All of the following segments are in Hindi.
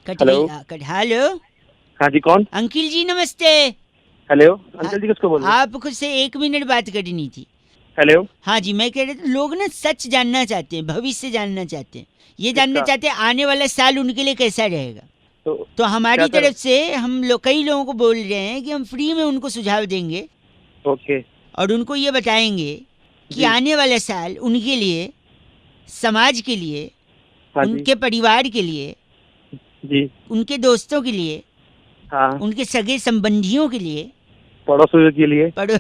Cut hello. गई। हेलो। हाँ जी, कौन? अंकिल जी नमस्ते। हेलो, अंकल जी किसको बोल रहे हैं? आपको से 1 मिनट बात करनी थी। हेलो। हाँ जी, मैं कह रहा था लोग ना सच जानना चाहते हैं, भविष्य जानना चाहते हैं, ये जानना किसका? चाहते हैं आने वाला साल उनके लिए कैसा रहेगा। तो तो क्या हमारी कर? तरफ से हम लोग कई लोगों को बोल रहे हैं कि हम फ्री में उनको सुझाव देंगे ओके और उनको ये बताएंगे कि जी। आने वाला साल उनके लिए, समाज के लिए, हाँ जी उनके परिवार के लिए, जी। उनके दोस्तों के लिए, हाँ, उनके सगे संबंधियों के लिए, पड़ोसियों के लिए पड़ो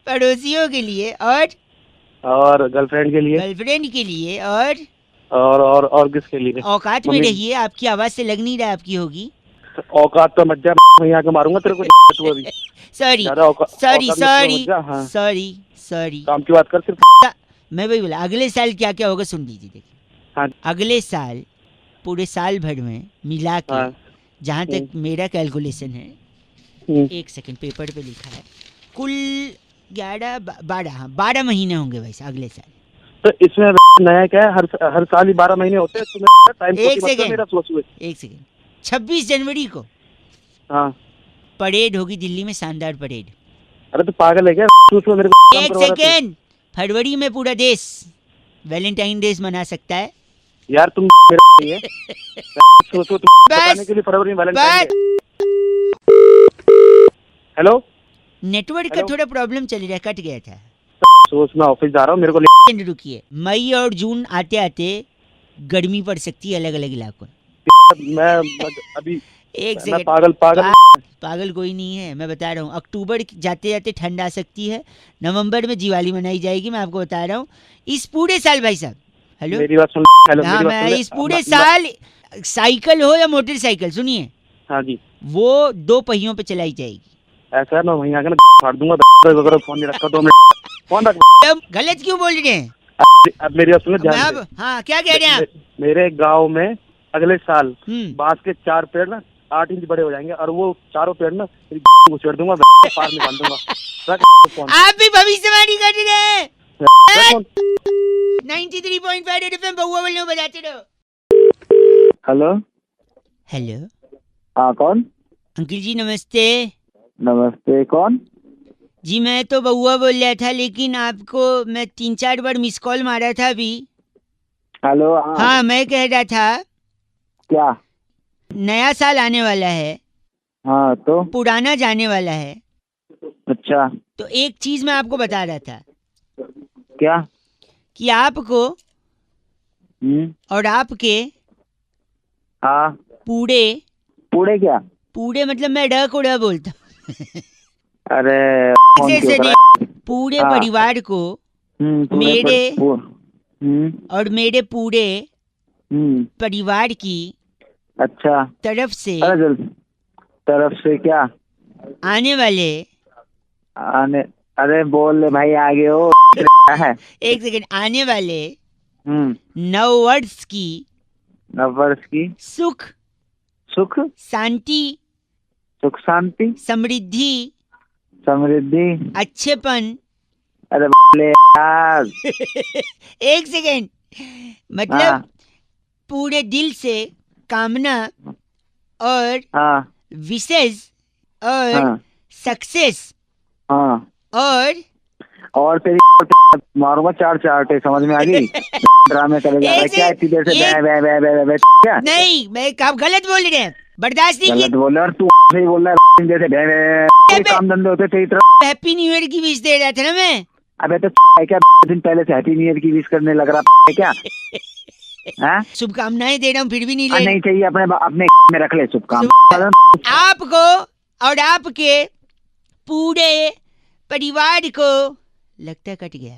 पड़ोसियों के लिए और गर्लफ्रेंड के लिए गर्लफ्रेंड के लिए और और किसके लिए? औकात में मम्मी। रहिए, आपकी आवाज से लग नहीं रहा आपकी होगी। औकात तो मत जा, वहीं आके मारूंगा तेरे को। तू अभी सॉरी ज्यादा सॉरी औकात में मत सॉरी जा। हाँ, सॉरी सॉरी। काम की बात कर सिर्फ। मैं वही बोला, अगले साल क्या क्या होगा सुन लीजिए। देखिए, हाँ अगले साल पूरे साल भर में मिला के, हाँ। जहाँ तक मेरा कैलकुलेशन है, हम्म। एक सेकंड पेपर पे लिखा है, कुल 11 12, हाँ 12 महीने होंगे वैसे अगले साल। तो इसमें नया क्या है? हर साल ही 12 महीने होते हैं। तुम्हें टाइम एक मत कर सेकेंड मेरा, सोच हुए। एक सेकेंड 26 जनवरी को हाँ। परेड होगी दिल्ली में, शानदार परेड। अरे तो पागल है क्या? तू उसमें मेरे को काम एक करवा रहा है तू? सेकेंड, फरवरी में पूरा देश वैलेंटाइन डेज मना सकता है। यार तुम मेरा नहीं है। सोचो तुम बताने बस के लिए फरवरी में वैलेंटाइन बस। डे। हेलो। नेटवर्क का हेलो। थोड़ा प्रॉब्लम चल रहा है, कट गया था। सोच मैं ऑफिस जा रहा हूँ, मेरे को रुकिए, मई और जून आते आते गर्मी पड़ सकती है अलग अलग इलाकों में। मैं अभी एक मैं सेकंड, पागल पागल कोई नहीं है, मैं बता रहा हूँ। अक्टूबर जाते जाते ठंड आ सकती है, नवंबर में दिवाली मनाई जाएगी, मैं आपको बता रहा हूँ। इस पूरे साल भाई साहब, हेलो, मेरी बात सुन। हेलो, हाँ मेरी बात मैं सुन ले। इस पूरे साल, साइकिल हो या मोटरसाइकिल, सुनिए, हाँ जी। वो 2 पहियों पे चलाई जाएगी। ऐसा है, मैं वहीं आके ना फाड़ दूंगा। अगर फोन नहीं रखा 2 मिनट फोन रख। अब गलत क्यों बोल रहे हैं? अब मेरी बात सुन ले मैं ध्यान से। अब, हाँ क्या कह रहे हैं आप? मेरे गाँव में अगले साल हम्म। बांस के 4 पेड़ ना 8 इंच बड़े हो जाएंगे, और वो चारों पेड़ ना उछेड़ दूंगा, पार में बांध दूंगा। रख फोन। आप भी भविष्यवाणी कर रहे हैं। रख फोन। 93.5 रेड एफएम बहुआ बोलने बजाते रहो। हेलो। हेलो हाँ कौन? अंकिल जी नमस्ते। नमस्ते, कौन? जी मैं तो बहुआ बोल रहा था, लेकिन आपको मैं 3 4 बार मिस कॉल मारा था अभी। हेलो। हाँ मैं कह रहा था, क्या? नया साल आने वाला है, हाँ तो पुराना जाने वाला है, अच्छा, तो एक चीज मैं आपको बता रहा था क्या? कि आपको और आपके हाँ। पूरे, पूरे क्या? पूरे मतलब मैं ड को ड बोलता हूँ। अरे फोन ऐसे क्यों से करा? नहीं, पूरे हाँ। परिवार को पूरे मेरे हम्म और मेरे पूरे हम्म परिवार की अच्छा। तरफ से अरे जल्दी, तरफ से क्या? आने वाले, आने, अरे बोल ले भाई, आगे हो है। एक सेकंड, आने वाले 9 वर्ष की नववर्ष की सुख सुख शांति सुख शांति समृद्धि समृद्धि। अच्छेपन। अरे बोले यार। एक सेकंड, मतलब हाँ पूरे दिल से कामना और हाँ विशेष और हाँ सक्सेस हाँ। और तेरी मारूंगा 4 चाटे, समझ में आ गई? ड्रामे करे जा रहा है क्या इतनी देर से? एक- बे बे बे बे बे क्या? नहीं, मैं आप गलत बोल रहे हैं, बर्दाश्त नहीं गलत की। बोल रहा है, और तू सही बोल रहा है। इतनी देर से बे बे, कोई काम धंधे होते तेरी तरह? हैप्पी न्यू ईयर की विश दे रहा था ना मैं। अबे तो है क्या? दिन पहले से हैप्पी न्यू ईयर की विश करने लग रहा है क्या? हैं? शुभकामनाएं दे रहा हूँ फिर भी नहीं ले। नहीं चाहिए, अपने अपने में रख ले शुभकाम। आपको और आपके पूरे परिवार को, लगता है कट गया।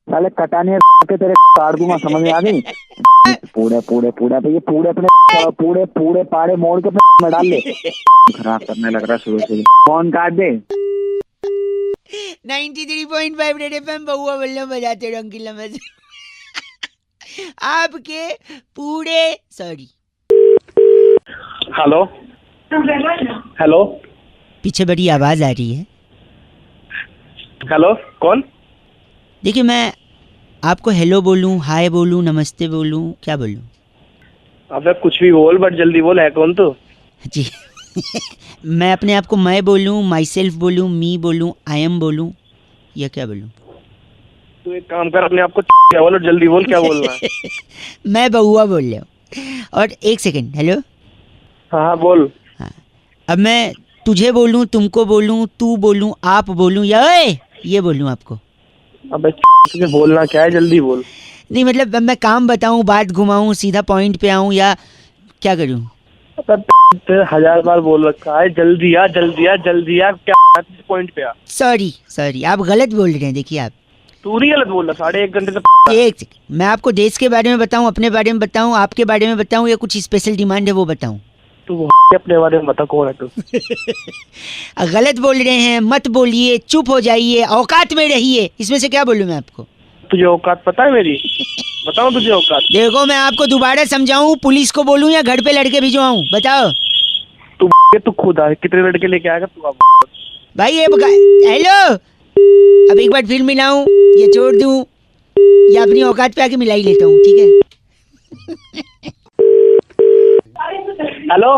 साले कटाने के तेरे काट दूंगा, समझ में आ गई? पूरे पूरे पूरे ये पूरे अपने पूरे पूरे पाड़े मोड़ के अपने में डाल ले। खराब करने लग रहा है शुरू से। फोन काट दे। 93.5 रेड एफएम बहुआ बल्लम बजाते रहो अंकिल नमस्ते। आपके पूरे, सॉरी। हेलो। हेलो। पीछे बड़ी आवाज आ रही है। हेलो, कौन? देखिए, मैं आपको हेलो बोलूं, हाय बोलूं, नमस्ते बोलूं, क्या बोलूं? अबे कुछ भी बोल बट जल्दी बोल, है कौन तू? जी मैं अपने आप को मैं बोलूं, माई सेल्फ बोलूं, मी बोलूं, आई एम बोलूं, या क्या बोलूं? तू एक काम कर, अपने आप को क्या बोल और जल्दी बोल, क्या बोलना है? मैं बहुआ बोल रहा हूँ। और एक सेकंड, हेलो। हाँ हाँ बोल। हाँ, अब मैं तुझे बोलूं, तुमको बोलूं, तू बोलूं, आप बोलूं, या ओए ये बोलूं आपको? अबे तुझे बोलना क्या है, जल्दी बोल। नहीं मतलब अब मैं काम बताऊं, बात घुमाऊं, सीधा पॉइंट पे आऊं, या क्या करूं? तेरे 1000 बार बोल रखा है, जल्दी आ जल्दी आ जल्दी आ, क्या पॉइंट पे आ। सॉरी सॉरी, आप गलत बोल रहे हैं। देखिए आप, तू नहीं गलत बोल रहा, 1.5 घंटे से। एक सेकंड, मैं आपको देश के बारे में बताऊं, अपने बारे में बताऊं, आपके बारे में बताऊं, या कुछ स्पेशल डिमांड है वो बताऊं? तू अपने बारे में बता, कौन है तू? गलत बोल रहे हैं, मत बोलिए, चुप हो जाइए, औकात में रहिए। इसमें से क्या बोलूं मैं आपको? तुझे औकात पता है मेरी? बताओ तुझे औकात। देखो मैं आपको दोबारा समझाऊं, पुलिस को बोलूं या घर पे लड़के भिजवाऊं, बताओ? तू खुद आ, कितने लड़के लेके आएगा तू? अब भाई ये हेलो, अब एक बार फिर मिलाऊं, ये छोड़ दूं, या अपनी औकात पे आके मिला ही लेता हूँ, ठीक है? हेलो,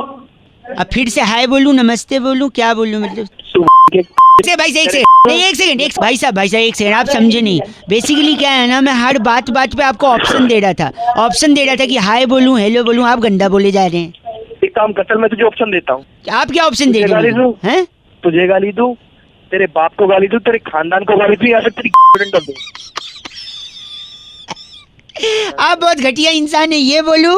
अब फिर से हाय बोलूं, नमस्ते बोलूं, क्या बोलूं मतलब? भाई एक सेकंड, नहीं एक सेकंड, एक भाई साहब एक सेकंड, आप समझे नहीं। बेसिकली क्या है ना, मैं हर बात पे आपको ऑप्शन दे रहा था कि हाय बोलूं, हेलो बोलूं, आप गंदा बोले जा रहे हैं। एक काम कर, चल मैं तुझे ऑप्शन देता हूँ। आप क्या ऑप्शन दे रहे हैं? तुझे गाली दूं, तेरे बाप को गाली दूं, तेरे खानदान को गाली दूं, या फिर तेरी कर दूं? आप बहुत घटिया इंसान है, ये बोलूं?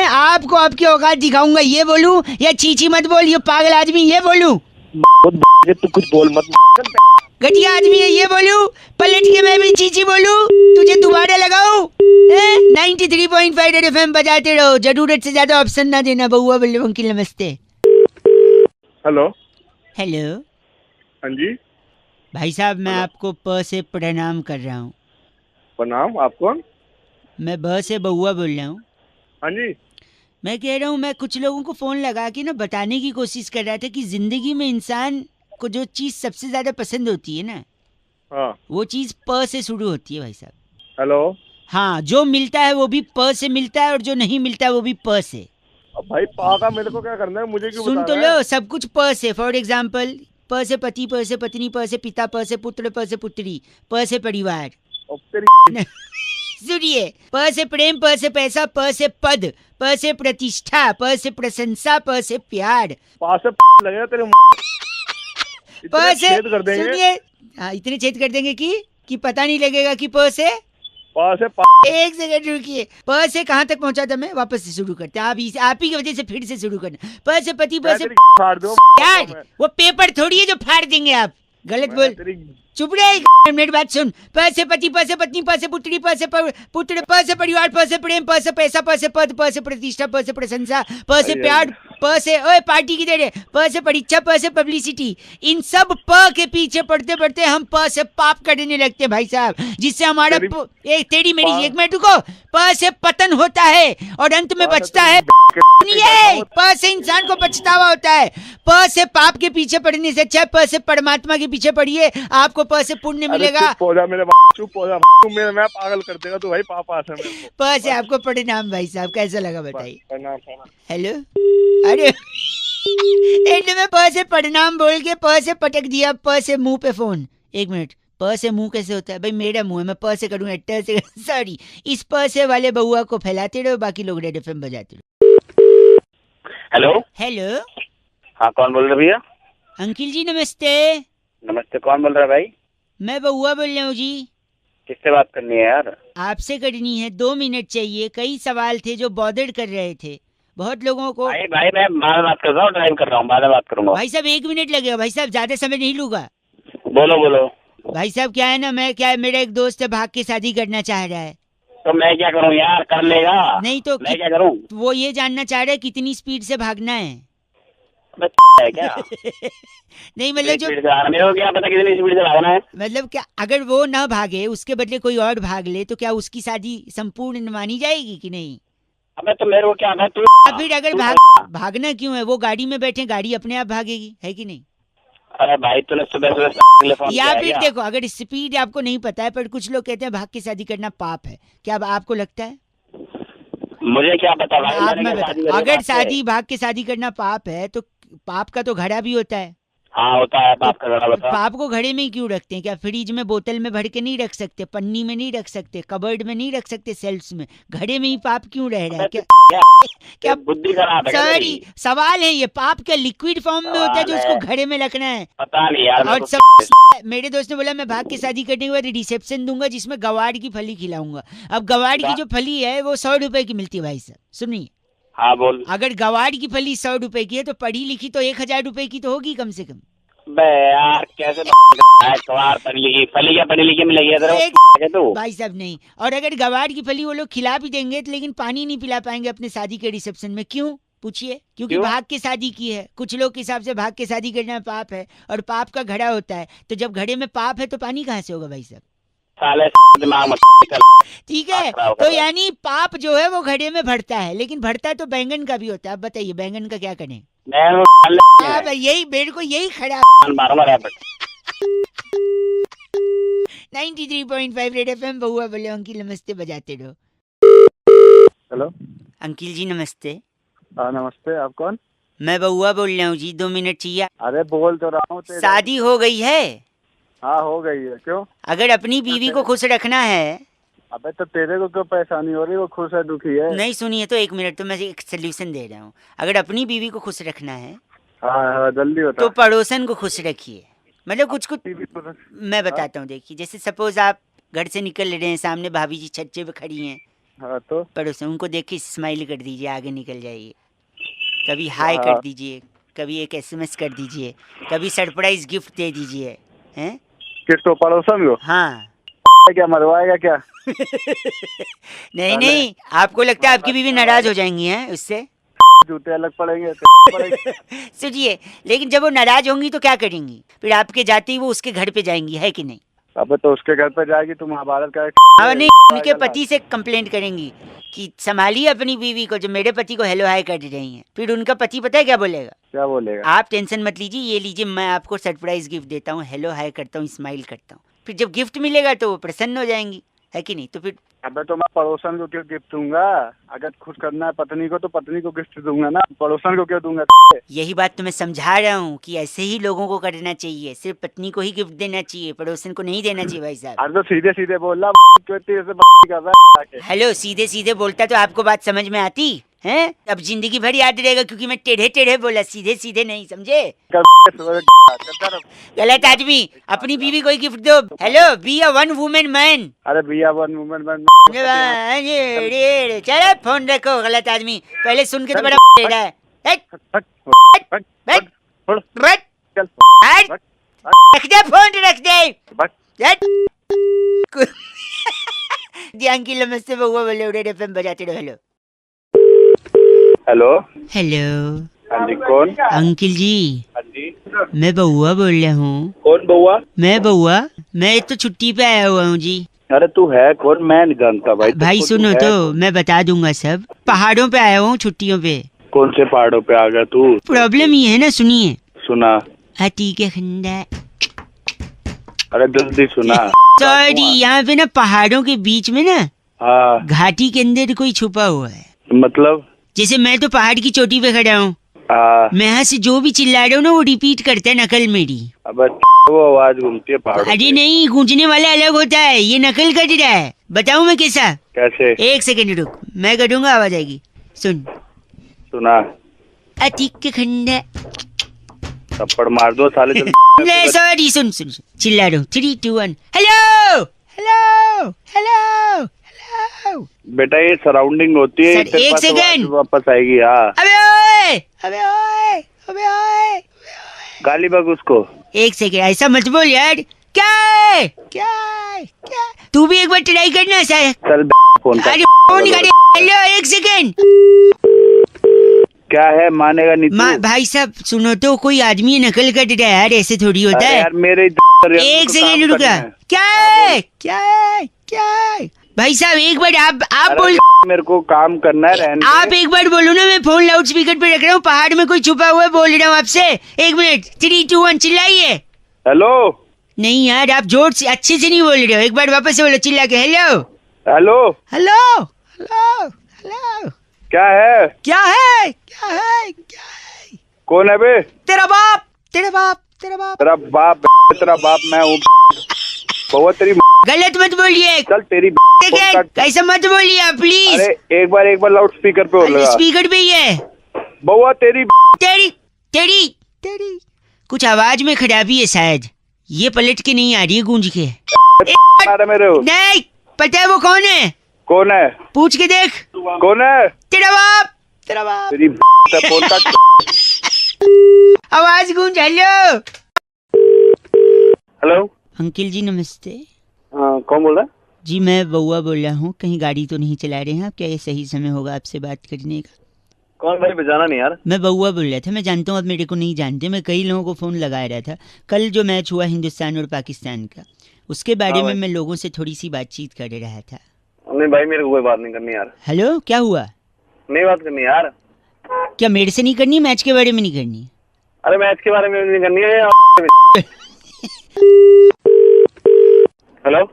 आपको आपकी औकात दिखाऊंगा, ये बोलूं? या चीची मत बोल, ये पागल आदमी, ये बोलूं? तू कुछ बोल मत। घटिया आदमी है, ये बोलूं? पलट के मैं भी चीची बोलूं? तुझे दोबारा लगाऊं? 93.5 रेड एफएम बजाते रहो, जरूरत से ज्यादा ऑप्शन ना देना। बहुआ बल्लभ अंकिल नमस्ते। हेलो। हेलो हाँ जी। भाई साहब, मैं आपको प से प्रणाम कर रहा हूँ। प्रणाम, आप कौन? मैं ब से बहुआ बोल रहा हूँ। हाँ जी। मैं कह रहा हूँ, मैं कुछ लोगों को फोन लगा के ना बताने की कोशिश कर रहा था कि जिंदगी में इंसान को जो चीज सबसे ज्यादा पसंद होती है ना, हाँ। वो चीज प से शुरू होती है भाई साहब। हेलो। हाँ, जो मिलता है वो भी प से मिलता है, और जो नहीं मिलता है वो भी प से। अब भाई पा का मेरे को क्या करना है, मुझे क्यों सुन बता तो रहा है? लो, सब कुछ प से। फॉर एग्जाम्पल, प से पति, प से पत्नी, प से पिता, प से पुत्र, प से पुत्री, प से परिवार। अब तेरी सुनिए, प से प्रेम, प से पैसा, प से पद, प से प्रतिष्ठा, प से प्रशंसा, प से प्यार, पा से लगेगा तेरे प से छेद कर देंगे। सुनिए, हाँ इतने छेद कर देंगे कि पता नहीं लगेगा कि प से। पा से एक सेकंड रुकिए, प से कहाँ तक पहुंचा था मैं? वापस से शुरू करते हैं, आप ही की वजह से फिर से शुरू करना। प से पति, प से फाड़ दो यार, वो पेपर थोड़ी है जो फाड़ देंगे आप। गलत बोल, चुप रहे, मेरी बात सुन। प से पति, प से पत्नी, प से पुत्री, प से पुत्र, प से परिवार, प से प्रेम, प से पैसा, प से पद, प से प्रतिष्ठा, प से प्रशंसा, प से प्यार, प से ओए पार्टी की देर, प से परीक्षा, प से पब्लिसिटी। इन सब प के पीछे पढ़ते पढ़ते हम प से पाप करने लगते भाई साहब, जिससे हमारा तेरी मेरी, एक मिनट रुको, प से पतन होता है और अंत में बचता है। सुनिए, प से इंसान को पछतावा होता है। प से पाप के पीछे पड़ने से अच्छा प से परमात्मा के पीछे पड़िए, आपको प से पुण्य मिलेगा। चुप हो जा मेरे, चुप हो जा, तू मेरे मैं पागल कर देगा तू भाई। पापा है मेरे को। प से आपको प्रणाम भाई साहब, कैसा लगा बताइए? प्रणाम। हेलो, अरे एंड में प से प्रणाम बोल के प से पटक दिया, प से मुंह पे फोन। एक मिनट, प से मुंह कैसे होता है भाई? मेरा मुंह है, मैं प से करूंगा, ट से सॉरी। इस प से वाले बहुआ को फैलाते रहो, बाकी लोग रेड एफएम बजाते रहो। हेलो। हेलो, हाँ कौन बोल रहे भैया? अंकिल जी नमस्ते। नमस्ते, कौन बोल रहा है भाई? मैं बहुआ बोल रहा हूँ जी। किससे बात करनी है यार? आपसे करनी है, 2 मिनट चाहिए। कई सवाल थे जो बॉदर कर रहे थे बहुत लोगों को। भाई मैं बाद में बात कर रहा हूँ, ड्राइव कर रहा हूँ, बाद में बात करूंगा। भाई साहब 1 मिनट लगेगा भाई साहब, ज्यादा समय नहीं लूंगा। बोलो। भाई साहब क्या है ना, मेरा एक दोस्त है, भाग के शादी करना चाह रहा है। तो मैं क्या करूँ यार, कर लेगा? नहीं तो मैं क्या करूँ? वो ये जानना चाह रहा है कितनी स्पीड से भागना है। है क्या? नहीं मतलब जो, मेरे को क्या पता कितनी स्पीड से भागना है। मतलब क्या, अगर वो ना भागे उसके बदले कोई और भाग ले तो क्या उसकी शादी संपूर्ण मानी जाएगी कि नहीं? अबे तो मेरे को क्या है, तू फिर अगर भागना क्यों है? वो गाड़ी में बैठे, गाड़ी अपने आप भागेगी, है कि नहीं? अरे भाई तूने सुबह या फिर देखो, अगर स्पीड आपको नहीं पता है, पर कुछ लोग कहते हैं भाग के शादी करना पाप है, क्या आपको लगता है? मुझे क्या पता भाई, आप मैंने मैं क्या बता, शादी करी अगर बाप से? शादी भाग के शादी करना पाप है तो पाप का तो घड़ा भी होता है। हाँ होता है, बाप का घड़ा बता। पाप को घड़े में ही क्यों रखते हैं? क्या फ्रिज में बोतल में भर के नहीं रख सकते, पन्नी में नहीं रख सकते, कबर्ड में नहीं रख सकते, सेल्स में? घड़े में ही पाप क्यों रह रहा है? क्या क्या बुद्धि खराब है क्या सॉरी, तेरी? सवाल है ये, पाप क्या लिक्विड फॉर्म में होता है जो सवाल उसको है। घड़े में रखना है? पता नहीं यार, और मेरे सब मेरे दोस्त ने बोला मैं भाग के शादी करने के बाद रिसेप्शन दूंगा जिसमें गवाड़ की फली खिलाऊंगा। अब गवाड़ की जो फली है वो 100 रुपए की मिलती है भाई साहब, सुनिए। हाँ बोल। अगर गवाड़ की फली 100 रुपए की है तो पढ़ी लिखी तो 1000 रुपए की तो होगी कम से कम। बे यार कैसे सवार फली क्या पढ़ी लिखी मिलेगी एक भाई साहब नहीं, और अगर गवाड़ की फली वो लोग खिला भी देंगे तो लेकिन पानी नहीं पिला पाएंगे अपने शादी के रिसेप्शन में। क्यों पूछिए? क्योंकि क्यों? भाग के शादी की है। कुछ लोग के हिसाब से भाग के शादी करना पाप है और पाप का घड़ा होता है, तो जब घड़े में पाप है तो पानी कहाँ से होगा भाई साहब? साले दिमाग मत ठीक है, तो यानी पाप जो है वो घड़े में भरता है, लेकिन भरता तो बैंगन का भी होता है। अब बताइए बैंगन का क्या करें? अब यही मेरे को यही खड़ा 93.5 रेड एफएम बहुआ बोले अंकिल नमस्ते बजाते रहो। हेलो। अंकिल जी नमस्ते। हाँ नमस्ते, आप कौन? मैं बहुआ बोल रहा हूँ जी, 2 मिनट चाहिए। अरे बोल तो रहा हूँ। शादी हो गई है? हाँ हो गई है। क्यों? अगर अपनी बीवी को खुश रखना है। अबे तो तेरे को क्यों परेशानी हो रही है? वो खुश है दुखी है? नहीं सुनिए तो 1 मिनट, तो मैं एक सोल्यूशन दे रहा हूँ। अगर अपनी बीवी को खुश रखना है हाँ जल्दी होता तो पड़ोसन को खुश रखिए। मतलब कुछ है। मैं बताता हूँ, देखिए जैसे सपोज आप घर से निकल रहे हैं, सामने भाभी जी छज्जे पे खड़ी हैं, हाँ तो पड़ोसन उनको देख के स्माइल कर दीजिए, आगे निकल जाइए। कभी हाय कर दीजिए, कभी एक SMS कर दीजिए, कभी सरप्राइज गिफ्ट दे दीजिए। हैं? किसको? पड़ोसन को? हाँ। क्या मरवाएगा क्या? नहीं नहीं, आपको लगता है आपकी बीवी नाराज हो जाएंगी हैं उससे? जूते अलग पड़ेंगे। सुनिए, लेकिन जब वो नाराज होंगी तो क्या करेंगी? फिर आपके जाते ही वो उसके घर पे जाएंगी, है कि नहीं? अबे तो उसके घर पे जाएगी तो महाभारत का हाँ नहीं, उनके पति से कंप्लेंट करेंगी कि संभालिए अपनी बीवी को, जो मेरे पति को हेलो हाय कर रही हैं। फिर उनका पति पता है क्या बोलेगा? क्या बोलेगा? आप टेंशन मत लीजिए, ये लीजिए मैं आपको सरप्राइज गिफ्ट देता हूँ, हेलो हाय करता हूँ, स्माइल करता हूँ। फिर जब गिफ्ट मिलेगा तो वो प्रसन्न हो जाएंगी, है कि नहीं? तो फिर अबे तो मैं पड़ोसन को क्यों गिफ्ट दूंगा? अगर खुश करना है पत्नी को तो पत्नी को गिफ्ट दूंगा ना, पड़ोसन को क्यों दूंगा? यही बात तो मैं समझा रहा हूँ कि ऐसे ही लोगों को करना चाहिए, सिर्फ पत्नी को ही गिफ्ट देना चाहिए, पड़ोसन को नहीं देना चाहिए भाई साहब। अरे तो सीधे सीधे बोल रहा कर रहा है। हेलो, सीधे सीधे बोलता तो आपको बात समझ में आती है? अब जिंदगी भर याद रहेगा क्योंकि मैं टेढ़े टेढ़े बोला, सीधे सीधे नहीं, समझे? गलत आदमी, अपनी बीवी को गिफ्ट दो। Hello, be a one women man. अरे भैया वन वुमेन मैन। चलो फोन रखो, गलत आदमी। पहले सुन के तो बड़ा टेढ़ा है। रख दे फोन, रख दे। अंकिल नमस्ते बहुआ बोले रेड एफएम बजाते रहो। Hello hello. हेलो। हाँ जी कौन? अंकिल जी। हाँ जी मैं बहुआ बोल रहा हूँ। कौन बउआ? मैं बहुआ, मैं तो छुट्टी पे आया हुआ हूँ जी। अरे तू है कौन? मैं नहीं जानता भाई। भाई सुनो तो मैं बता दूंगा सब। पहाड़ों पे आया हूँ छुट्टियों पे। कौन से पहाड़ों पे आ गया तू? प्रॉब्लम ये है ना, सुनिए। सुना। हाथी के खंडा। अरे जल्दी सुना। सॉरी, यहाँ पे ना पहाड़ों के बीच में ना, हाँ घाटी के अंदर कोई छुपा हुआ है। मतलब? जैसे मैं तो पहाड़ की चोटी पे खड़ा हूँ, हाँ। मैं यहाँ से जो भी चिल्ला रहा हूँ ना वो रिपीट करता है नकल मेरी। अब वो आवाज घूमती है पहाड़ों अरे पे। नहीं, गूंजने वाला अलग होता है, ये नकल कर रहा है। बताऊँ मैं कैसा? कैसे? 1 सेकंड रुक, मैं करूँगा, आवाज आएगी, सुन। सुना। हाथी के खंडा। थप्पड़ मार दो साले। नहीं सॉरी, सुन सुन सुन, चिल्ला रहा हूँ। 3 2 1 हेलो हेलो हेलो हेलो। बेटा ये सराउंडिंग होती है। सर, 1 सेकंड वापस आएगी। हाँ अबे ओए अबे ओए अबे ओए। गाली बक उसको। 1 सेकंड, ऐसा मत बोल यार। क्या है? क्या है? क्या? तू भी एक बार ट्राई करना सर। चल फोन कर। अरे फोन कर। Hello 1 second. क्या है? मानेगा नहीं तू? भाई साहब सुनो तो, कोई आदमी नकल कर रहा है यार, ऐसे थोड़ी होता है। यार मेरे 1 सेकंड रुका। क्या है? क्या है? क्या है? भाई साहब एक बार आप बोल। मेरे को काम करना है। रहने आप एक बार बोलो ना, मैं फोन लाउड स्पीकर पे रख रहा हूँ, पहाड़ में कोई छुपा हुआ है, बोल रहा हूँ आपसे। 1 मिनट, 3 2 1 चिल्लाइए। हेलो। नहीं यार, आप जोर से अच्छे से नहीं बोल रहे हो, एक बार वापस से बोलो चिल्ला के। Hello hello hello hello hello. क्या है? क्या है? क्या है? क्या है? कौन है बे? तेरा बाप, तेरा बाप, तेरा बाप। तेरा बाप, तेरा बाप मैं हूँ। बहुत तेरी गलत मत बोलिए। चल तेरी कैसे मत बोलिए प्लीज। अरे एक बार लाउड स्पीकर पे हो लगा। स्पीकर पे ही है। बउआ तेरी तेरी तेरी तेरी कुछ आवाज में खराबी है शायद, ये पलट के नहीं आ रही है, गूंज के। मेरे हो। नहीं पता है वो कौन है? कौन है? पूछ के देख। कौन है? तेरा बाप, तेरा बाप। तेरी फोन का आवाज गूंज। हेलो हेलो अंकिल जी नमस्ते। हाँ कौन बोल रहा है? जी मैं बउआ बोल रहा हूँ, कहीं गाड़ी तो नहीं चला रहे हैं आप? क्या ये सही समय होगा आपसे बात करने का? कौन भाई? बजाना नहीं यार। मैं बउआ बोल रहा था। मैं जानता हूँ आप मेरे को नहीं जानते, मैं कई लोगों को फ़ोन लगा रहा था। कल जो मैच हुआ हिंदुस्तान और पाकिस्तान का, उसके बारे में मैं लोगों से थोड़ी सी बातचीत कर रहा था। नहीं भाई मेरे को कोई बात नहीं करनी यार। हेलो क्या हुआ? नहीं बात करनी यार। क्या मेरे से नहीं करनी? मैच के बारे में नहीं करनी? अरे मैच के बारे में नहीं करनी है। हेलो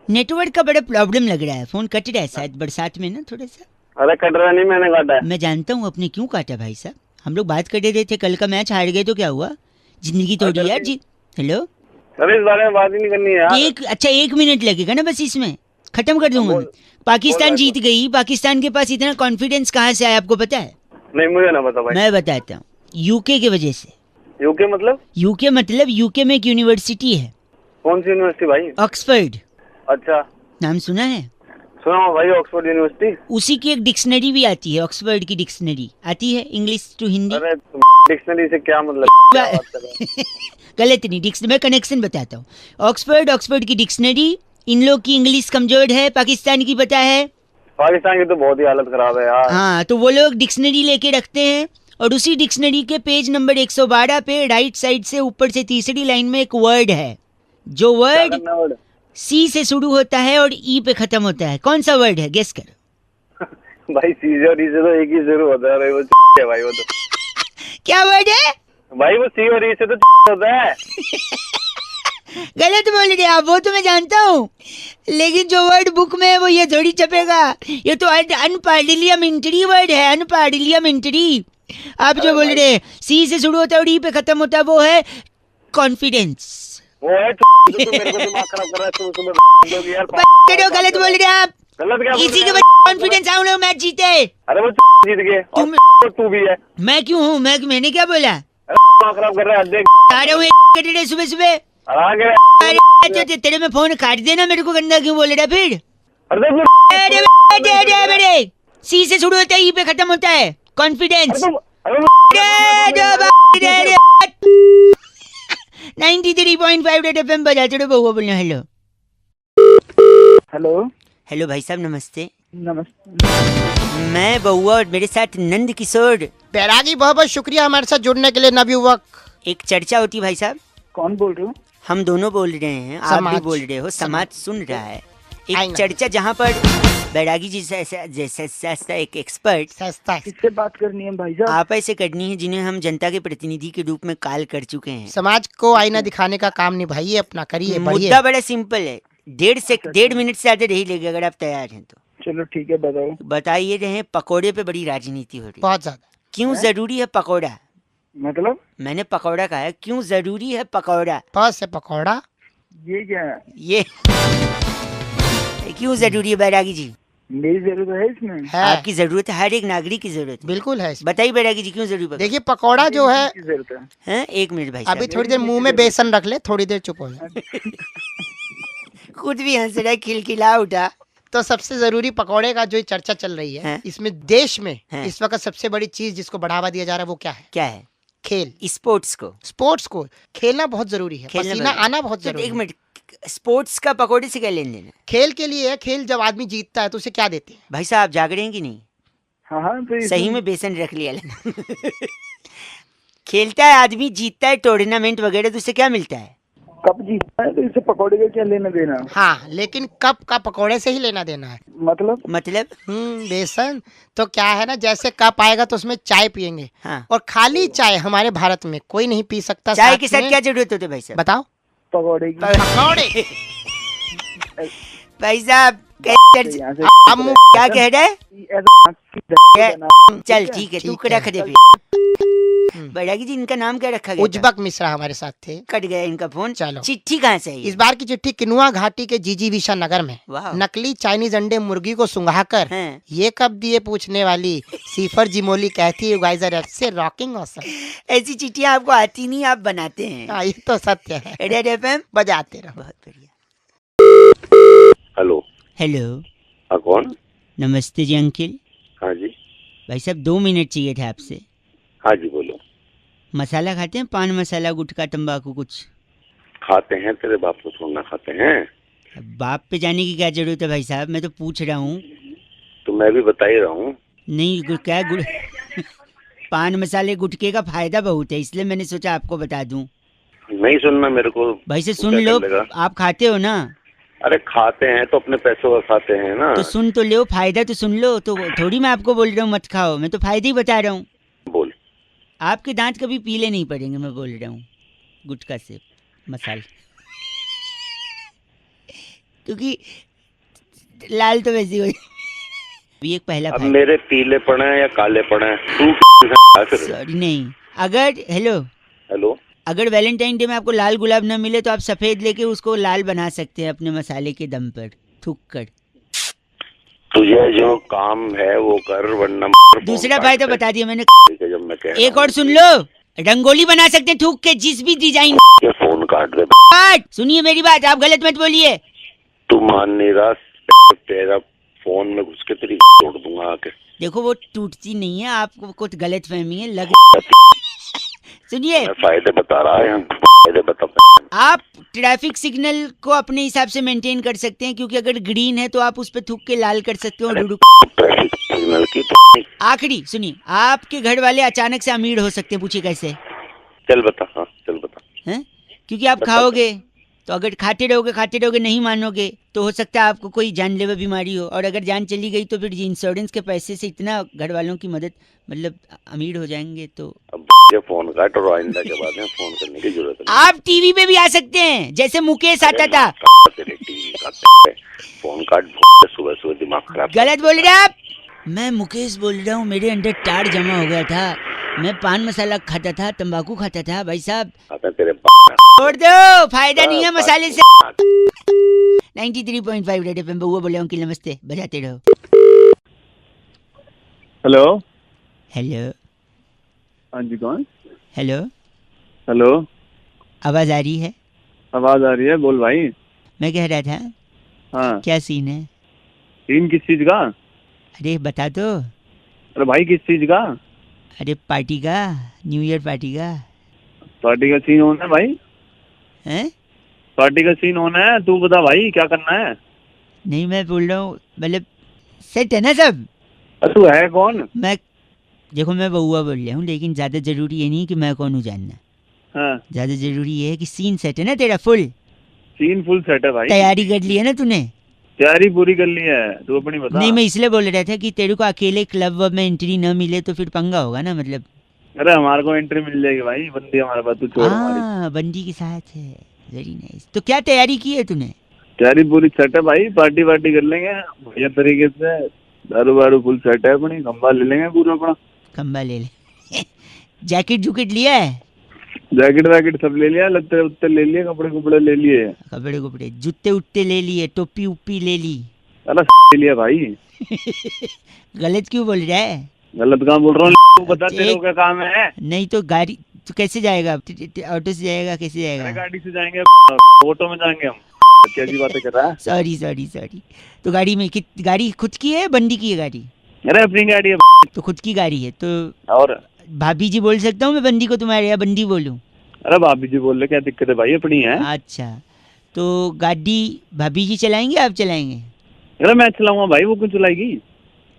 नेटवर्क का बड़ा प्रॉब्लम लग रहा है, फोन कट रहा है शायद बरसात में ना थोड़ा सा। अरे कट रहा नहीं, मैंने काटा है। मैं जानता हूँ आपने क्यों काटा भाई साहब। हम लोग बात कर रहे थे, कल का मैच हार गए तो क्या हुआ? जिंदगी तोड़ी यार जी। हेलो अरे इस बारे में बात ही नहीं करनी है यार। अच्छा 1 मिनट लगेगा ना बस, इसमें खत्म कर दूंगा मैं। पाकिस्तान जीत गई। पाकिस्तान के पास इतना कॉन्फिडेंस कहाँ से आया आपको पता है? नहीं मुझे ना पता भाई। मैं बताता हूँ, यूके की वजह से। यूके मतलब? यूके मतलब यूके में एक यूनिवर्सिटी है। कौन सी यूनिवर्सिटी भाई? ऑक्सफोर्ड। अच्छा नाम सुना है? सुना हो भाई ऑक्सफोर्ड यूनिवर्सिटी। उसी की एक डिक्शनरी भी आती है, ऑक्सफोर्ड की डिक्शनरी आती है इंग्लिश टू हिंदी। अरे डिक्शनरी से क्या मतलब? क्या बात कर रहे हो? गलत नहीं, मैं कनेक्शन बताता हूँ। ऑक्सफोर्ड की डिक्शनरी। इन लोग की इंग्लिश कमजोर है, पाकिस्तान की पता है। पाकिस्तान की तो बहुत ही हालत खराब है यार। हाँ तो वो लोग डिक्शनरी लेके रखते हैं, और उसी डिक्शनरी के पेज नंबर 112 पे राइट साइड से ऊपर से तीसरी लाइन में एक वर्ड है, जो वर्ड सी से शुरू होता है और ई पे खत्म होता है। कौन सा वर्ड है? गेस करो। भाई सी और ई से तो एक ही शुरू होता है। वो है भाई वो तो। क्या वर्ड है भाई? वो सी और ई से तो होता है। गलत बोल रहे आप, वो तो मैं जानता हूँ, लेकिन जो वर्ड बुक में है वो ये थोड़ी छपेगा। ये तो अनपार्लियामेंट्री वर्ड है, अनपार्लियामेंट्री। आप जो बोल रहे हैं सी से शुरू होता है और ई पे खत्म होता है, वो है कॉन्फिडेंस। वो है तो मेरे को दिमाग खराब कर रहा है सुबह यार। गलत बोल रहे आप। गलत क्या? इसी के कॉन्फिडेंस हम लोग मैच जीते। अरे वो जीत गए और तू भी है। मैं क्यों हूँ? मैंने क्या बोला? दिमाग खराब कर रहा है। देख आ रहा हूँ सुबह सुबह। अरे तेरे में फोन काट देना, मेरे को गंदा क्यों बोल रहा फिर? अरे सी से शुरू होता है, ई पे खत्म होता है, कॉन्फिडेंस। 93.5 रेड एफएम बजाते रहो। बउआ बोलना। हेलो हेलो हेलो भाई साहब नमस्ते। नमस्ते। मैं बउआ और मेरे साथ नंद किशोर। बैरागी बहुत बहुत शुक्रिया हमारे साथ जुड़ने के लिए नवयुवक। एक चर्चा होती भाई साहब। कौन बोल रहे हो? हम दोनों बोल रहे हैं, आप भी बोल रहे हो, समाज सुन रहा है। एक चर्चा जहाँ पर बैरागी जी जैसा एक एक्सपर्ट किससे बात करनी है भाई साहब? आप ऐसे करनी है जिन्हें हम जनता के प्रतिनिधि के रूप में कॉल कर चुके हैं। समाज को आईना दिखाने का काम निभाइए अपना, करिए। मुद्दा बड़ा सिंपल है, 1.5 मिनट से ज्यादा नहीं लगेगा अगर आप तैयार हैं तो। चलो ठीक है बताओ। बताइए रहे, पकोड़े पे बड़ी राजनीति हो रही है। बहुत ज्यादा। क्यों जरूरी है पकोड़ा? मतलब? मैंने पकौड़ा कहा है, क्यों जरूरी है पकौड़ा? पास से पकौड़ा। ये क्या है? ये क्यों जरूरी है बैरागी जी? मेरी जरूरत है इसमें? है। आपकी जरूरत है, हर एक नागरिक की जरूरत है। बिल्कुल है। बताइए बैरागी जी क्यों जरूरी? देखिए पकौड़ा जो है, जरूरत है। हैं? 1 मिनट भाई अभी थोड़ी देर मुंह में बेसन रख ले, थोड़ी देर चुप हो जाए। खुद भी हंस रहा है, खिलखिला उठा। तो सबसे जरूरी पकौड़े का जो चर्चा चल रही है, इसमें देश में इस वक्त सबसे बड़ी चीज जिसको बढ़ावा दिया जा रहा है वो क्या है? क्या है? खेल। स्पोर्ट्स को खेलना बहुत जरूरी है, पसीना आना बहुत जरूरी है। 1 मिनट, स्पोर्ट्स का पकौड़े से क्या लेन देना? खेल के लिए है। खेल जब आदमी जीतता है तो उसे क्या देते हैं? भाई साहब जाग रहे हैं कि नहीं? हाँ तो सही में बेसन रख लिया। खेलता है आदमी, जीतता है टूर्नामेंट वगैरह, तो उसे क्या मिलता है? कप जीतता है तो इससे पकौड़े का क्या लेना देना? हाँ लेकिन कप का पकौड़े से ही लेना देना है। मतलब बेसन तो क्या है ना, जैसे कप आएगा तो उसमें चाय पियेंगे। हाँ। और खाली चाय हमारे भारत में कोई नहीं पी सकता। चाय के साथ क्या जरूरत होती है भाई साहब? बताओ। पकौड़े की। पकौड़े। भाई साहब यहाँ से अब मुंह क्या कह रहा है? ऐसा चल ठीक है, तू ठीक है। रख दे फिर। बैरागी जी, इनका नाम क्या रखा गया था? उज्बक मिश्रा हमारे साथ थे। कट गया इनका फोन। चलो। चिट्ठी कहाँ से आई? इस बार की चिट्ठी किनुआ घाटी के जीजीविशा नगर में वाह। नकली चाइनीज अंडे मुर्गी को सुंघाकर हाँ। ये कब दिए पूछने वाली सीफर जिमोली कहती है गाइस आर से रॉकिंग ऑसम। ऐसी चिट्ठियाँ आपको आती नहीं, आप बनाते हैं। हाँ, ये तो सत्य है। रेड एफएम बजाते रहो। बहुत बढ़िया। हेलो। हेलो, हाँ कौन? नमस्ते जी अंकिल। हाँ जी। भाई साहब 2 मिनट चाहिए थे आपसे। हाँ जी बोलो। मसाला खाते हैं? पान मसाला, गुटखा, तंबाकू कुछ? खाते हैं, तेरे बाप को छोड़ना खाते हैं। अब बाप पे जाने की क्या जरूरत है भाई साहब, मैं तो पूछ रहा हूँ। तो मैं भी बता ही रहा हूँ। नहीं क्या पान मसाले गुटखे का फायदा बहुत है, इसलिए मैंने सोचा आपको बता दूं। नहीं सुनना मेरे को। भाई से तू सुन क्या लो, कर लेगा? आप खाते हो ना? अरे खाते हैं तो अपने पैसों का खाते हैं ना। तो सुन तो लो, फायदा तो सुन लो। तो थोड़ी मैं आपको बोल रहा हूँ मत खाओ, मैं तो फायदे ही बता रहा हूँ। बोल। आपके दांत कभी पीले नहीं पड़ेंगे, मैं बोल रहा हूँ, गुटखा से मसाला। क्योंकि लाल तो वैसे हो। अभी एक पहला अब फायदा। मेरे पीले पड़े हैं या काले पड़े हैं, तू फिर। सॉरी नहीं, अगर हेलो। अगर वैलेंटाइन डे में आपको लाल गुलाब न मिले तो आप सफेद लेके उसको लाल बना सकते हैं अपने मसाले के दम पर थूक कर। तुझे जो काम है वो कर, वरना दूसरा फायदा बता दिया मैंने। जब मैं कह एक और सुन लो, रंगोली बना सकते हैं थूक के, जिस भी डिजाइन। ये फोन काट दे। सुनिए मेरी बात, आप गलत मत बोलिए। तू मान नहीं रहा, तेरा फोन में घुस के तेरी तोड़ दूंगा आके। देखो वो टूटती नहीं है, आपको कुछ गलत फहमी है लग। सुनिए, मैं फायदे बता रहा है, फायदे बता। आप ट्रैफिक सिग्नल को अपने हिसाब से मेंटेन कर सकते हैं, क्योंकि अगर ग्रीन है तो आप उस पे थूक के लाल कर सकते हो। ट्रैफिक सिग्नल की तो आखिरी सुनिए, आपके घर वाले अचानक से अमीर हो सकते हैं, पूछिए कैसे? चल बता। हाँ चल बता। हैं? क्योंकि आप खाओगे, तो अगर खाते रहोगे नहीं मानोगे, तो हो सकता है आपको कोई जानलेवा बीमारी हो, और अगर जान चली गई तो फिर इंश्योरेंस के पैसे से इतना घर वालों की मदद, मतलब अमीर हो जाएंगे। तो अब ये फोन काट और आइंदा के बाद में फोन करने की जरूरत नहीं। आप टीवी पे भी आ सकते हैं, जैसे मुकेश आता था। तेरे टीवी का फोन काट, सुबह सुबह दिमाग खराब। गलत बोल रहे आप। मैं मुकेश बोल रहा हूँ, मेरे अंदर टार जमा हो गया था, मैं पान मसाला खाता था, तंबाकू खाता था। भाई साहब तेरे छोड़ दो, फायदा नहीं है मसाले से। 93.5 रेड एफएम बउआ बोले अंकिल नमस्ते, बजाते रहो। हेलो। हेलो। हाँ जी कौन? Hello, hello. आवाज आ रही है? आवाज आ रही है, बोल भाई। मैं कह रहा था, हाँ। क्या सीन है? सीन किस चीज का? अरे बता दो। अरे भाई किस चीज का? अरे पार्टी का, न्यू ईयर पार्टी का। पार्टी का सीन होना है भाई। हैं? पार्टी का सीन होना है, तू बता भाई क्या करना है? नहीं मैं बोल रहा हूँ, मतलब सेट है ना सब? अरे तू है कौन? मैं देखो, मैं बउआ बोल रहा हूँ, लेकिन ज्यादा जरूरी ये नहीं कि मैं कौन हूँ जानना। हाँ। ज्यादा जरूरी ये है कि सीन सेट है ना तेरा फुल? सीन फुल सेट है भाई। तैयारी कर ली है ना तूने? तैयारी पूरी कर ली है, तू अपनी बता। नहीं मैं इसलिए बोल रहा था कि तेरे को अकेले क्लब वब में एंट्री न मिले तो फिर पंगा होगा ना, मतलब। अरे हमारे को एंट्री मिल जाएगी भाई, बंदी हमारे पास, तू छोड़ हमारी। हाँ, बंदी के साथ है, वेरी नाइस। तो क्या तैयारी की है तूने? तैयारी पूरी सेट है भाई, पार्टी वार्टी कर लेंगे बढ़िया तरीके से, दारू वारू फुल सेट है अपनी, खंबा ले लेंगे पूरा अपना। खंबा ले ले। जैकेट जुकेट लिया है? जैकेट वैकेट सब ले लिया, लत्ते उत्ते ले लिए, कपड़े कुपड़े ले लिए। कपड़े कुपड़े, जूते उट्टे ले लिए, टोपी उप्पी ले ली? अरे ले लिया भाई। गलत क्यों बोल रहा है? गलत कहाँ बोल रहा हूँ, तू बता तेरे को क्या काम है? नहीं तो गाड़ी तो कैसे जाएगा? ऑटो से जाएगा? कैसे जाएगा? गाड़ी से जाएंगे, ऑटो में जाएंगे हम। कैसी बातें कर रहा है? सॉरी। तो गाड़ी में गाड़ी खुद की है, बंदी की है गाड़ी? अरे अपनी गाड़ी है। तो खुद की गाड़ी है तो और भाभी जी बोल सकता हूँ मैं बंदी को तुम्हारे, या बंदी बोलूँ? अरे भाभी जी बोल रहे, क्या दिक्कत है भाई, अपनी है। अच्छा, तो गाड़ी भाभी जी चलाएंगे आप चलाएंगे? अरे मैं चलाऊंगा भाई, वो क्यों चलाएगी?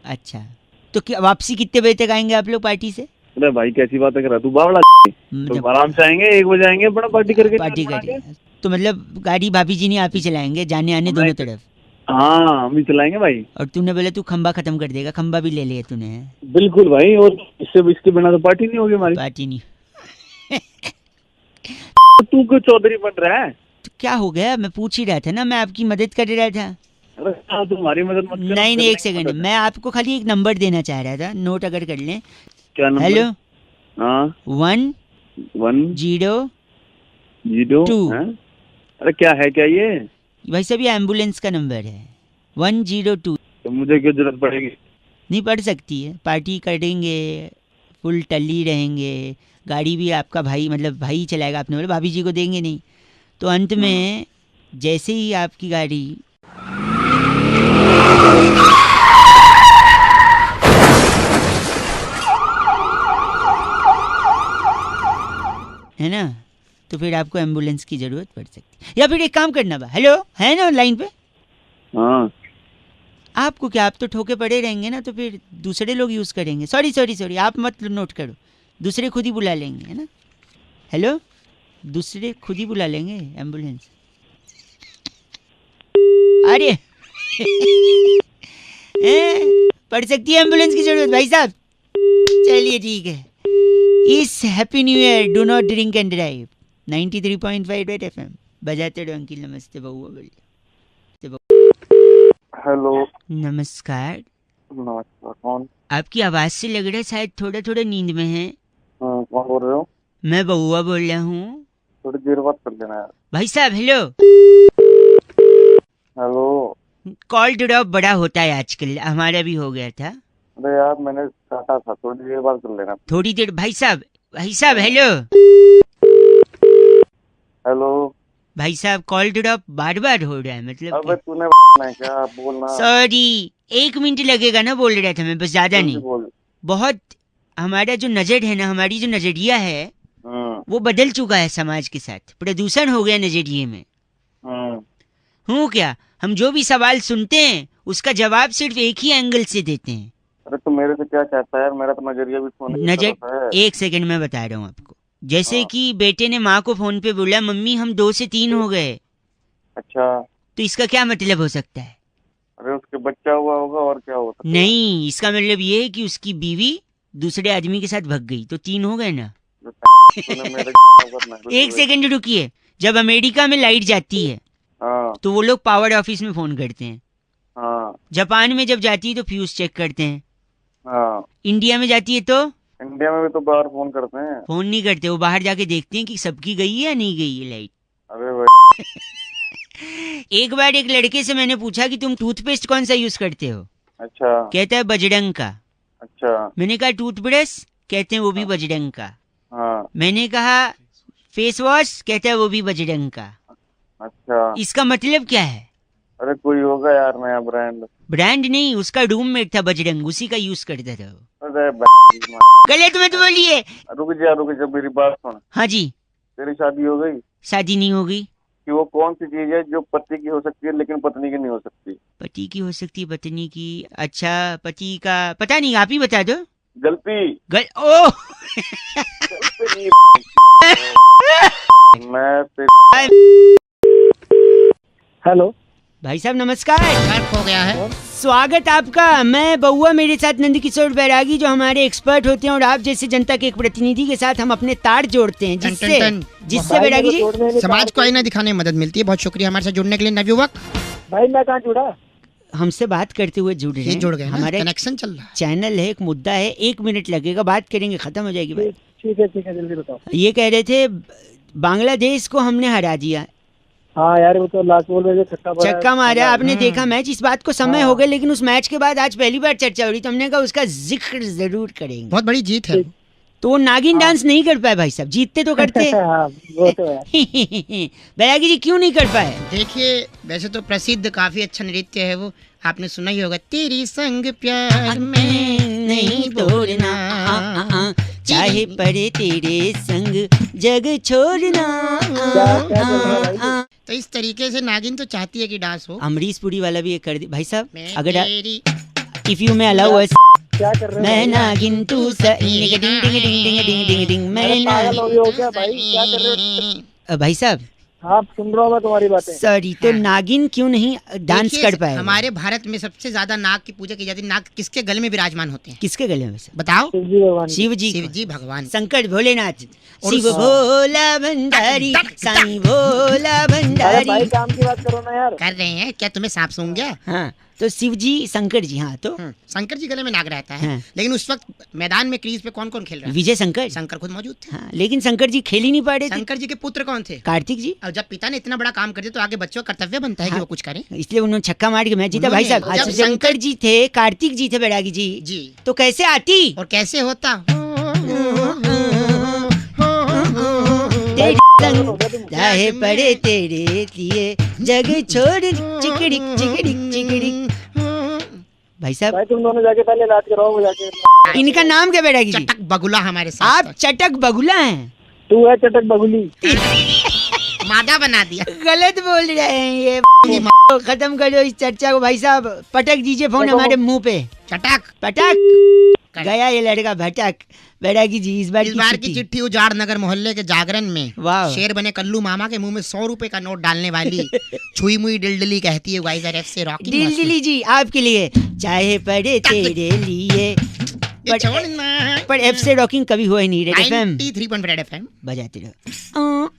अच्छा, तो क्या वापसी कितने बजे तक आएंगे आप लोग पार्टी से? अरे भाई कैसी बातें कर रहा तू, बावड़ा। तो आराम से आएंगे, 1 बजे आएंगे, बड़ा पार्टी करके। पार्टी करेंगे तो मतलब गाड़ी भाभी जी नहीं आप ही चलाएंगे, जाने आने दोनों तरफ? हाँ हम ही चलाएंगे भाई। और तूने बोला तू खंबा खत्म कर देगा, खंबा भी ले लिया तूने? बिल्कुल भाई, और इसके बिना तो पार्टी नहीं होगी हमारी। पार्टी नहीं। तू क्यों चौधरी बन रहा है? तो क्या हो गया, मैं पूछ ही रहा था ना, मैं आपकी मदद कर रहा था। अरे हाँ, तुम्हारी मदद मत करो। नहीं नहीं, एक मेरी सेकंड, मदद। मैं आपको खाली एक नंबर देना चाह रहा था, नोट अगर कर लें। क्या नंबर? हेलो, हाँ 1 0 10 2। हैं? अरे क्या है क्या ये? भाई साहब ये एम्बुलेंस का नंबर है, 102। तो मुझे क्यों जरूरत पड़ेगी? नहीं पड़ सकती है, पार्टी करेंगे, फुल टल्ली रहेंगे, गाड़ी भी आपका भाई मतलब भाई ही चलाएगा, आपने बोला भाभी जी को देंगे नहीं, तो अंत में जैसे ही आपकी गाड़ी है ना, तो फिर आपको एम्बुलेंस की जरूरत पड़ सकती है। या फिर एक काम करना बा, हेलो है ना लाइन पे, हाँ आपको क्या, आप तो ठोके पड़े रहेंगे ना, तो फिर दूसरे लोग यूज़ करेंगे। सॉरी सॉरी सॉरी, आप मत नोट करो, दूसरे खुद ही बुला लेंगे, है ना। हेलो, दूसरे खुद ही बुला लेंगे एम्बुलेंस। अरे पड़ सकती है एम्बुलेंस की जरूरत भाई साहब। चलिए ठीक है, इस happy new year do not drink and drive 93.5 red FM बजाते रहो अंकिल। नमस्ते बउआ बोलिए। हेलो नमस्कार, नमस्कार, कौन? आपकी आवाज से लग रहा है शायद थोड़ा थोड़ा नींद में है। कौन बोल रहे हो? मैं बउआ बोल रहा हूँ। थोड़ी देर बात कर लेना यार। भाई साहब हेलो, हेलो। कॉल ड्रॉप बड़ा होता है आजकल, हमारा भी हो गया था। अरे यार मैंने काटा था, थोड़ी देर बात कर लेना। थोड़ी देर भाई साहब हेलो। हेलो भाई साहब कॉल ड्रॉप बार बार हो रहा है, मतलब अबे तूने है क्या बोलना? सॉरी, 1 मिनट लगेगा ना, बोल रहा था मैं, बस ज्यादा नहीं। बोल। बहुत हमारा जो नजर है ना, हमारी जो नजरिया है वो बदल चुका है समाज के साथ, प्रदूषण हो गया नजरिए में। हूँ क्या, हम जो भी सवाल सुनते हैं उसका जवाब सिर्फ एक ही एंगल से देते हैं। अरे तो मेरे से क्या चाहता है यार? मेरा तो नजरिया भी सोने की तरफ है। एक सेकंड में बता रहा हूँ आपको। जैसे कि बेटे ने माँ को फोन पे बोला मम्मी हम 2 से 3 हो गए, अच्छा, तो इसका क्या मतलब हो सकता है? अरे उसके बच्चा हुआ होगा और क्या हो सकता है? नहीं, इसका मतलब ये है कि उसकी बीवी दूसरे आदमी के साथ भग गई, तो 3 हो गए ना। तूने मेरे एक सेकंड रुकिए, जब अमेरिका में लाइट जाती है हाँ तो वो लोग पावर ऑफिस में फोन करते हैं, हाँ जापान में जब जाती है तो फ्यूज चेक करते हैं, हाँ। इंडिया में जाती है तो इंडिया में भी तो बाहर फोन करते हैं। फोन नहीं करते, वो बाहर जाके देखते हैं कि सबकी गई है या नहीं गई है लाइट। अरे भाई एक बार एक लड़के से मैंने पूछा कि तुम टूथपेस्ट कौन सा यूज करते हो, अच्छा कहता है बजरंग का। अच्छा मैंने कहा टूथब्रश, कहते हैं वो भी बजरंग का। हाँ मैंने कहा फेस वॉश, कहता है वो भी बजरंग का। अच्छा। इसका मतलब क्या है? अरे कोई होगा यार नया ब्रांड। ब्रांड नहीं, उसका रूममेट था बजरंग, उसी का यूज करता था वो। अरे गलत मत बोलिए। रुक जा मेरी बात सुन। हाँ जी। तेरी शादी हो गई? शादी नहीं हो गई। कि वो कौन सी चीज है जो पति की हो सकती है लेकिन पत्नी की नहीं हो सकती? पति की हो सकती है पत्नी की? अच्छा, पति का पता नहीं, आप ही बता दो। गलती। ओ मैं हेलो भाई साहब नमस्कार। हो गया है। स्वागत आपका। मैं बउआ, मेरे साथ नंद किशोर बैरागी जो हमारे एक्सपर्ट होते हैं, और आप जैसे जनता के एक प्रतिनिधि के साथ हम अपने तार जोड़ते हैं, जिससे बैरागी जी समाज को आईना दिखाने में मदद मिलती है। बहुत शुक्रिया हमारे साथ जुड़ने के लिए नवयुवक। भाई मैं कहाँ जुड़ा? हमसे बात करते हुए जुड़ रहे हैं। जुड़ गए, हमारे कनेक्शन चल रहा है। चैनल है, एक मुद्दा है, 1 मिनट लगेगा, बात करेंगे, खत्म हो जाएगी बात। ठीक है जल्दी बताओ। ये कह रहे थे बांग्लादेश को हमने हरा दिया। हाँ यार वो तो लास्ट बॉल में छक्का मारा, आपने देखा मैच। इस बात को समय हो गया, लेकिन उस मैच के बाद आज पहली बार चर्चा हो रही, तो हमने कहा उसका जिक्र जरूर करेंगे। बहुत बड़ी जीत है। तो वो नागिन डांस नहीं कर पाए भाई साहब, जीतते तो करते। वो तो है। बैरागी जी क्यों नहीं कर पाए? देखिए, वैसे तो प्रसिद्ध काफी अच्छा नृत्य है वो, आपने सुना ही होगा। तेरी संग प्यार में नहीं तोड़ना, चाहे पड़े तेरे संग जग छोड़ना। तो इस तरीके से नागिन तो चाहती है कि डांस हो। अमरीश पुरी वाला भी एक कर दी भाई साहब, अगर तेरी इफ यू में अलाउ अस। क्या कर रहे हो? मैं नागिन तू डिंग डिंग डिंग डिंग डिंग डिंग डिंग मैं पागल हो गए हो क्या भाई? क्या कर रहे हो? भाई साहब हाँ सुन रहा हूँ मैं तुम्हारी बातें। सॉरी, तो हाँ। नागिन क्यों नहीं डांस देखिए, कर पाए? हमारे भारत में सबसे ज्यादा नाग की पूजा की जाती है। नाग किसके गले में विराजमान होते हैं? किसके गले में से? बताओ। शिव जी भगवान। शिव जी शिव को। जी भगवान। संकट भोलेनाथ, और शिव उस- भोला भंडारी, साईं भोला अरे भाई भंडारी। काम की बात करो ना यार। कर रहे हैं क्या? तुम्हें सांप सूंघ गया? हाँ, तो शिव जी शंकर जी, हाँ तो शंकर जी गले में नाग रहता है। हाँ। लेकिन उस वक्त मैदान में क्रीज पे कौन कौन खेल रहा है? विजय शंकर। शंकर खुद मौजूद थे। हाँ, लेकिन शंकर जी खेल ही नहीं पा रहे थे। शंकर जी के पुत्र कौन थे? कार्तिक जी। और जब पिता ने इतना बड़ा काम कर दिया तो आगे बच्चों का कर्तव्य बनता है कि हाँ। वो कुछ करें। इसलिए उन्होंने छक्का मार के मैच जीता। भाई साहब, उन्होंने- अच्छा, जब शंकर जी थे, कार्तिक जी थे बैरागी जी, जी। तो कैसे आती? और कैसे होता? तेरी संग राहे पड़े तेरे लिए, जग छोड़ चिकड़ी चिकड़ी चिकड़ी। भाई साहब, भाई तुम दोनों जाके पहले इलाज कराओ वो जाके। इनका नाम क्या बैरागी जी? चटक बगुला हमारे साथ। आप चटक बगुला हैं। तू है चटक बगुली। मादा बना दिया। गलत बोल रहे हैं ये। खत्म करो इस चर्चा को भाई साहब। पटक दीजिए फोन हमारे मुंह पे। चटक। पटक गया ये लड़का भटक। बैरागी जी, इस बार की चिट्ठी उजाड़ नगर मोहल्ले के जागरण में वाह। शेर बने कल्लू मामा के मुंह में 100 रुपए का नोट डालने वाली छुई मुई डिलडिली कहती है वाइजर एफ से रॉकी दिल्ली जी आपके लिए, चाहे पड़े तेरे लिए। पर एफ से रॉकिंग कभी हुआ ही नहीं। रेड एफएम 93.5 FM बजाते रहो।